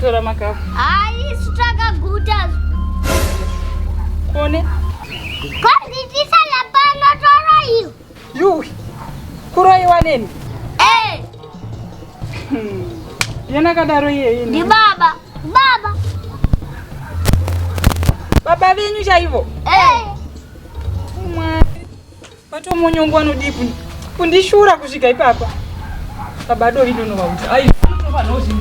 tora makafu. Ai, sitaka guta. Kone? Kwani tisala pano tora hiyo. Yu. Kuroiwa nini? Yana kadaro yeye. Ni baba. Baba venyu cha hivyo? Watu munyongo anodipu. Kundishura kushika ipapa. Baba do hido no wauta. Ai, no nozi.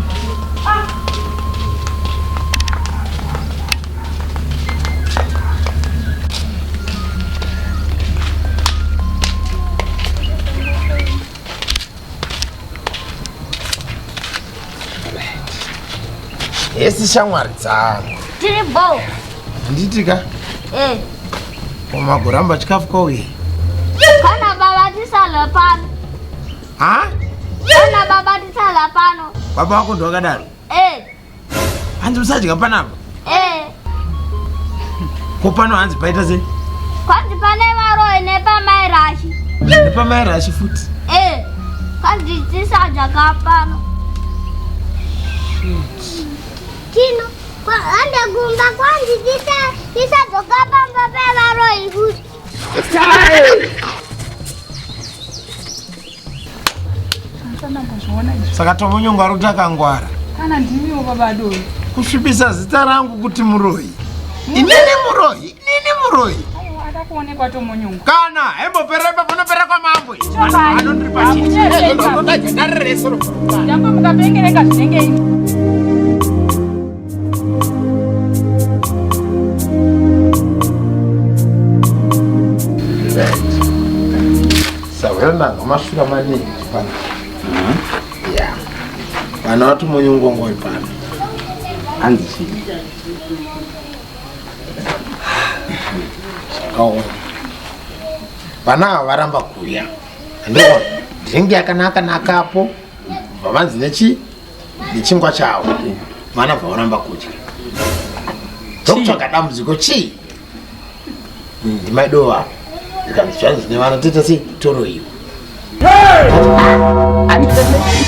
Esi shamwari dzangu. Tiribo. Nditika? Umagoramba chikafu kowe. Kana baba tisala pano. Kana baba tisala pano. Baba wako ndo wakadaro? Hanzi usadya panapa? Kopano hanzi paita sei? Kwanzi pane varoyi nepamairashi. Nepamairashi futi? Kwanzi tisadya kapano. Tino, ande gumba kwanzi tisadya pamba pevaroyi futi. Saka tomonyongo ari kutakangwara. Kana ndimiwo baba do. Kusvibisa zita rangu kuti muroyi. Inini muroyi. Atakuonekwa tomonyongo. Kana hembopereba panopera kwa mambo. Anondiripa chii. Jambo mukapengereka zvinenge izvi. Sawela ngamashura maningi pana. Pana watu munyongo ngoi pana. Anzi. Pana varamba kuya. Ndiko dringi yakanaka nakapo. Vavanzi nechingwa chavo. Vana varamba kudya. Tokutsvaga dambudziko chii? Ndimaidowa. Ndikanzvanzi nevana tita sei toro iyo.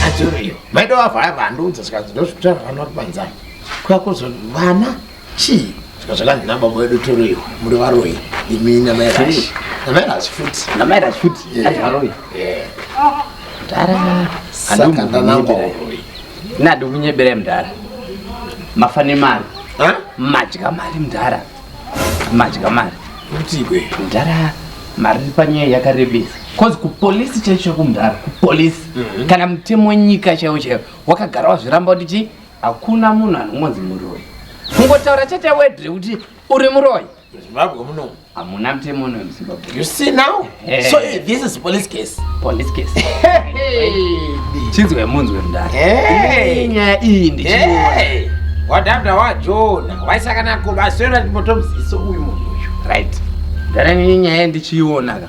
Atoro iyo. Maidowa vaya vanduudza zvikanzi ndozvikuta vana kubanza. Kuyakuzo vana chii? Zvikanzi nababa wedu toro iyo. Muri varoyi. Imi namairashi. Namairashi futi. Namairashi futi. Varoyi. Ndara. Saka ndanango varoyi. Nadi kunyebere mdara. Mafane mari. Ha? Madya mari mdara. Madya mari. Utikwe. Mdara mari panyaya yakarebesa. Kozi kupolisi chaicho kumdara. Kupolisi. Kana mutemo nyika chaicho. Wakagara wazviramba kuti hakuna munhu anonzi muroyi. Kungotaura chete wedre kuti uri muroyi. Zimbabwe muno. Hamuna mutemo uno muZimbabwe. You see now? So this is police case. Police case. Chinzwe munzwe mdara. Nyaya iyi ndichiona. Wadabda wajona. Waisakana kubaswera ndimotomziso uyu munhu uyu. Right. Ndara ni nyaya ndichiona ka.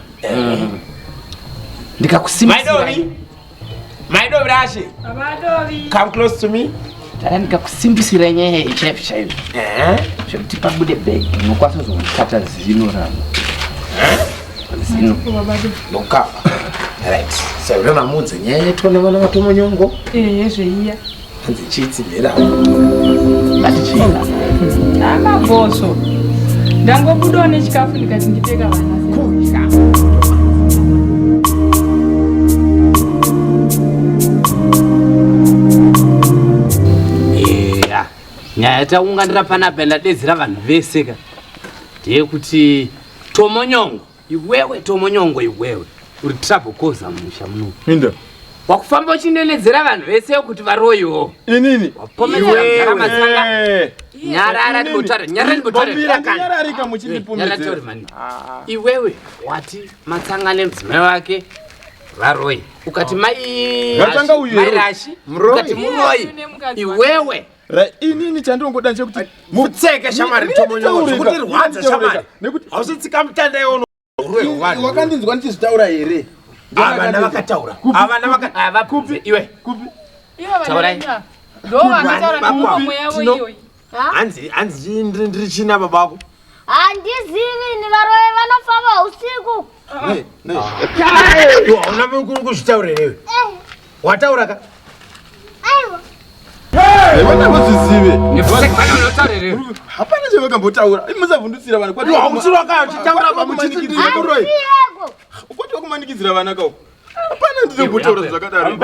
Ndikakusimbisira. Maidovi Rashi. Abadovi. Come close to me. Ndara ndikakusimbisira nyaya ichaipi chaipi. Zvekuti pabude bag unokwanisa kuzomukata zino rangu. Zino. Look up. Right. So we're gonna mudze nyaya yetone vana vatomonyongo. Zveiya. Hanzi chitsi mera. Ngatichina. Ndakaboso. Ndangobudawo nechikafu ndikati ndipeka vana. Kudya. Nyaya taunganira panapa ndadedzera vanhu vese ka. Ndeyekuti tomonyongo. Iwewe tomonyongo iwewe. Uri trouble cause musha muno. Inda. Wakufamba uchinenedzera vanhu vese kuti varoyiwo. Inini? Wapomedzera Matsanga. Nyarara ndibotara. Nyarara ndibotara. Nyararika muchindipomedzera. Iwewe wati Matsanga nemudzimai wake varoyi. Ukati mai Matsanga uyu. Rashi. Ukati muroyi. Iwewe. Inini chandongoda nje kuti mutseke shamari tomonyongo kuti rwadza shamari. Nekuti ausitsika mutanda yono. Wakandinzwa ndichitaura here. Avana vakataura. Avana vakataura. Kupi iwe. Kupi. Iwe vana. Ndo vakataura nomwe yavo iyoyi. Hanzi ndiri china baba wako. Handizivi ni varoyi vanofamba usiku. Una kuzvitaura here. Wataura ka? Aiwa. Vana vozvizive. Vana unotaurira. Hapana chavakambotavura. Musavhundutsira vana. Kwati Hamusiro kaya uchitaura vamuchitidzira kuroyi. Kwati vakumanikidzira vana kavo. Hapana ndizombotavura zvakadaro.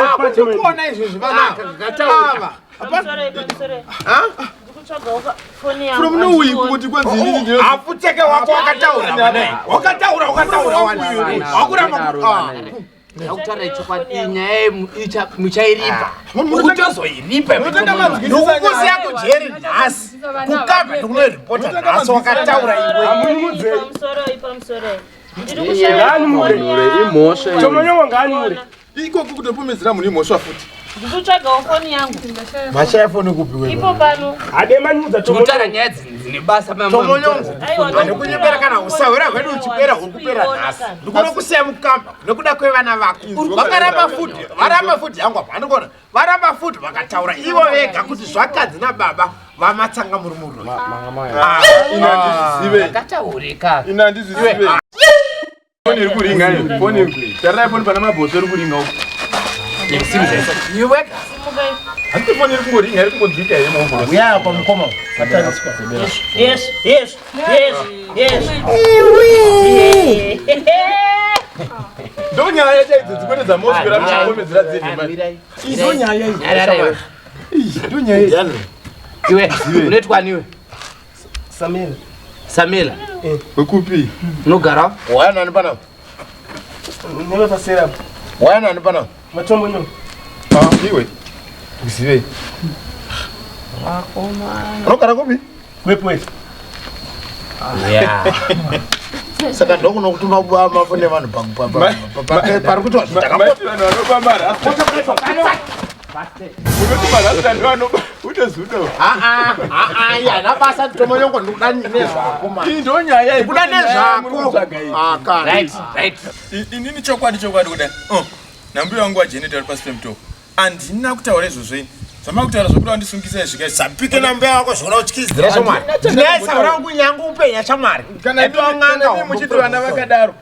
kuona izvozvi vanaka Ava. From nowhere kuti kwanzini ndino. Afuteke wako wakataura vana. Wakataura wana. Wakuramba Yautaura chokwadi nyaya muchairipa. Ukutozoiripa. Nokukuzi yako jeri nhasi. Kukamba ndikunoripota nhasi wakataura iwe. Ngani muri Imhosva. Tomonyongo ngani muri Ikoko kutopomedzera muri imhosva futi. Ndikutsvaga foni yangu. Mashaya foni kupiwe. Ipo pano. Ademanidza Tomutaura nyaya dzine basa Tomonyongo. Ndikunyepera kana usawira hwedu uchipera hukupera nhasi. Ndikuno kusiya mukamba nekuda kwevana vako. Vakaramba futi. Varamba futi yangu apa. Andikona. Varamba futi vakataura ivo vega kuti zvakadzi nababa vamatsanga muri muroi. Inandisive. Akataurika. Inandisive. Foni iri kuringa iyo. Foni iri kuringa. Tarirai foni pana mabhotso iri kuringa uko. Iwe Handi foni iri kungoringa iri kungodzika here mauvhoro. Uya kwa mukoma. Yes. Ndonyaya chaidzo dzikwete dzamoswera muchipomedzera dzedhi. Ndonyaya idzi. Ndonyaya idzi. iwe unoitwa niwe Samila Wekupi? unogara Waya nani pana? Nime pasera Waya nani pana? matombo nyo Iwe. Kusive. Unogara kupi? Wepwe Saka ndokuno kutuma mafoni evanhu pari kuti Vanhu vanopambara. Unoti marasitani vanopa. Utozuno. yana basa Tomonyongo ndikuda nezvako ma. Iyi ndonyaya Kuda nezvako. right Inini chokwadi kudai. Nambuya wangu wajeneta uri pasi pemutoo. Andina kutaura izvozvo ini. Zvama kutaura zvokuda wandisungisa izvika. Sapike nambuya wako zvona uchikidzira shamwari. Ndinaisa urangu nyangu upenya shamwari. Kana imi muchiti vana vakadaro.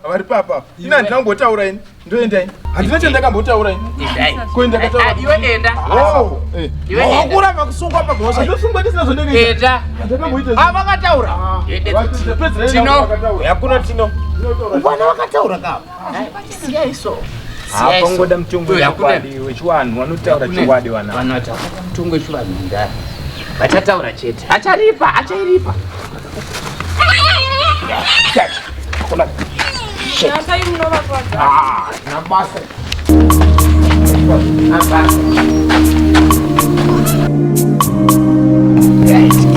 Vari papa. Ini handina kumbotaura ini. Ndoenda ini. Handina chandakambotaura ini. Kuenda kataura. iwe enda Wakuramba kusungwa pabhosva. Ndosungwa ndisina zvondenge. enda Ndakamboita. Vakataura. Tino. Yakuna Tino. Vana vakataura kava. siya iso Pongoda mtungu yakwadi wechiwanhu wanotaura chiwadi wana vanota mtungu wechivanhu ndari vachataura chete achairipa Nabasa.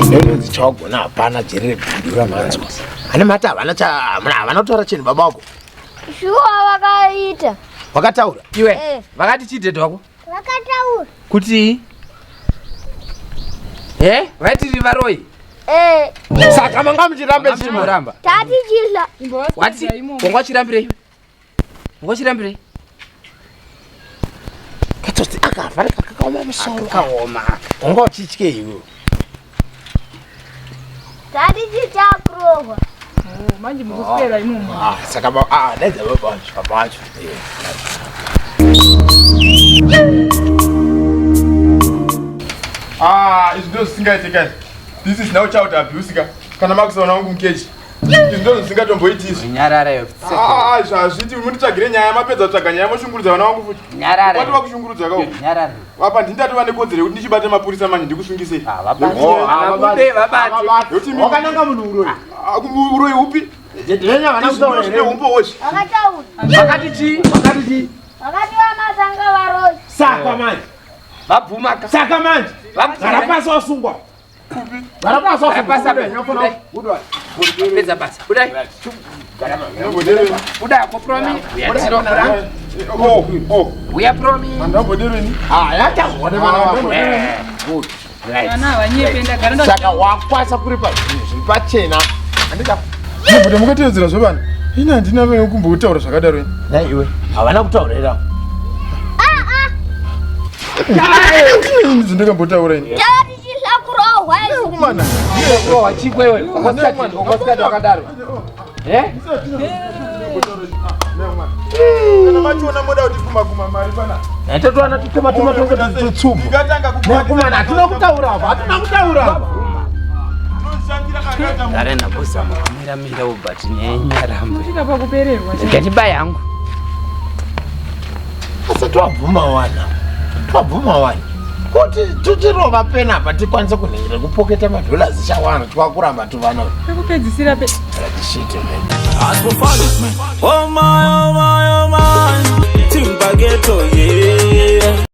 Ndonzi chawagona hapana jeri rekudura manzwa. Ane mati havana kutaura chinhu baba wako. Shuwa wakaita Vakataura. iwe vakati chidhedha wako Vakataura kuti vaitiri varoi Saka manga muchirambe chimoramba Tati chila wati wangwachirambirei wangwachirambirei katoti akavharika kakaoma musoro. kaoma Wanga uchitye iwe. Tati chitakurova Manje mukuswera imomo. Saka nedza baba wacho. Izvi ndo zvisingaitika. This is now child abuse ka. Kana makusaona wangu mukechi. Izvi ndo zvisingatomboiti izvi. nyarara Zvazviti munitsvagire nyaya mapedza kutsvaga nyaya moshungurudza vana vangu futi. nyarara Kwati vakushungurudza kao. nyarara Apa ndindatova nekodzero yekuti ndichibate mapurisa manje ndikusungise. vabate Wakananga munhu uroi. Uroyi upi? Ndenya vana kutaura here. Umbowoshi. Vakataura Vakati chi? Vakati vamatsanga varoi Saka manje. vabvumaka Saka manje. Varapasa wasungwa. Varapasa Varapasa pedza basa budai buda kopromi uyatirokora uyapromi Ndambodereni. Yataone vana vako. good Vana vanyependa garanda. Saka wakwasa kuri pazvinhu pachena. Handika. Ndibhuda mukatevedzera zvovana. Ini handina venyu kumbotaura zvakadaro ini. Dai iwe. Havana kutaurira. Izvi ndakambotaura ini. Tati chila kurohwa Kumana. wachikwewe wakadaro Kana machiona moda kuti kuma mari pana. Tatwana tutema tutsubu. Nekumana hatuna kutaura hapa. Hatuna kutaura hapa. Arena bosa mira ubati nyenyarambe. Tika pa kupererwa. Ngati bayangu. Asa twabvuma wana. Twabvuma wana. Kuti tutirova pena apa tikwanise kunhingira kupoketa madolars chawana twakuramba tuvana. Takupedzisira pe. Ratishite man. Oh my, oh my, oh my. Timbageto, yeah.